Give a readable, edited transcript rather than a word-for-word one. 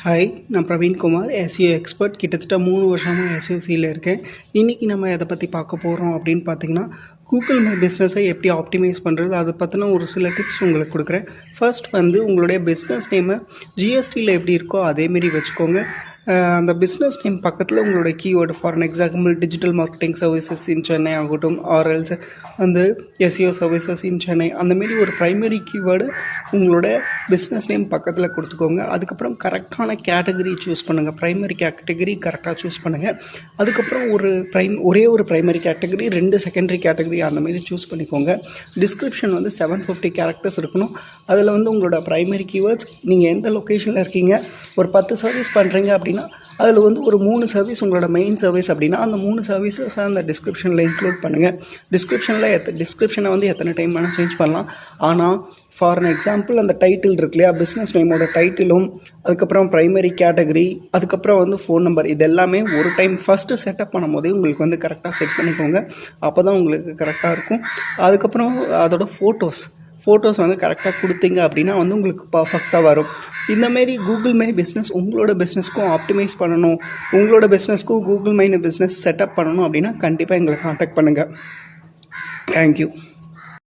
Hi, நான் Praveenkumar, SEO expert. கிட்டத்தட்ட 3 வருஷமாக எஸ்இஓ ஃபீல்டில் இருக்கேன். இன்றைக்கி நம்ம எதை பற்றி பார்க்க போகிறோம் அப்படின்னு பார்த்தீங்கன்னா, கூகுள் மை பிஸ்னஸை எப்படி ஆப்டிமைஸ் பண்ணுறது, அதை பற்றின ஒரு சில டிப்ஸ் உங்களுக்கு கொடுக்குறேன். ஃபர்ஸ்ட் உங்களுடைய பிஸ்னஸ் நேமை ஜிஎஸ்டியில் எப்படி இருக்கோ அதேமாரி வச்சுக்கோங்க. அந்த பிஸ்னஸ் நேம் பக்கத்தில் உங்களோட keyword, for an example digital marketing services இன் சென்னை ஆகட்டும், ஆர்எல்ஸ் அந்த எஸ்இஓ சர்வீசஸ் இன் சென்னை, அந்தமாரி ஒரு ப்ரைமரி கீவேர்டு உங்களோட பிஸ்னஸ் நேம் பக்கத்தில் கொடுத்துக்கோங்க. அதுக்கப்புறம் கரெக்டான கேட்டகரி சூஸ் பண்ணுங்கள். ப்ரைமரி கேட்டகரி கரெக்டாக சூஸ் பண்ணுங்கள். அதுக்கப்புறம் ஒரே ஒரு ப்ரைமரி கேட்டகரி, 2 செகண்டரி கேட்டகரி அந்தமாரி சூஸ் பண்ணிக்கோங்க. டிஸ்கிரிப்ஷன் 750 கேரக்டர்ஸ் இருக்கணும். அதில் உங்களோட ப்ரைமரி கீவேர்ட்ஸ், நீங்கள் எந்த லொக்கேஷனில் இருக்கீங்க, ஒரு 10 சர்வீஸ் பண்ணுறீங்க அப்படின்னா அதில் ஒரு 3 சர்வீஸ் உங்களோட மெயின் சர்வீஸ் அப்படின்னா அந்த 3 சர்வீஸஸை அந்த டிஸ்கிரிப்ஷனில் இன்க்ளூட் பண்ணுங்கள். டிஸ்கிரிப்ஷனை எத்தனை டைம் வேணால் சேஞ்ச் பண்ணலாம். ஆனால் ஃபார் அன் எக்ஸாம்பிள் அந்த டைட்டில் இருக்கு இல்லையா, பிஸ்னஸ் நேமோட டைட்டிலும், அதுக்கப்புறம் ப்ரைமரி கேட்டகரி, அதுக்கப்புறம் ஃபோன் நம்பர், இது எல்லாமே ஒரு டைம் ஃபஸ்ட்டு செட்டப் பண்ணும் போதே உங்களுக்கு கரெக்டாக செட் பண்ணிக்கோங்க. அப்போ தான் உங்களுக்கு கரெக்டாக இருக்கும். அதுக்கப்புறம் அதோட ஃபோட்டோஸ் கரெக்டாக கொடுத்தீங்க அப்படின்னா உங்களுக்கு பர்ஃபெக்டாக வரும். இந்தமாரி கூகுள் மை பிஸ்னஸ் உங்களோட பிஸ்னஸ்க்கும் ஆப்டிமைஸ் பண்ணணும், உங்களோட பிஸ்னஸ்க்கும் கூகுள் மை பிஸ்னஸ் செட்டப் பண்ணணும் அப்படின்னா கண்டிப்பாக எங்களை காண்டாக்ட் பண்ணுங்கள். தேங்க்யூ.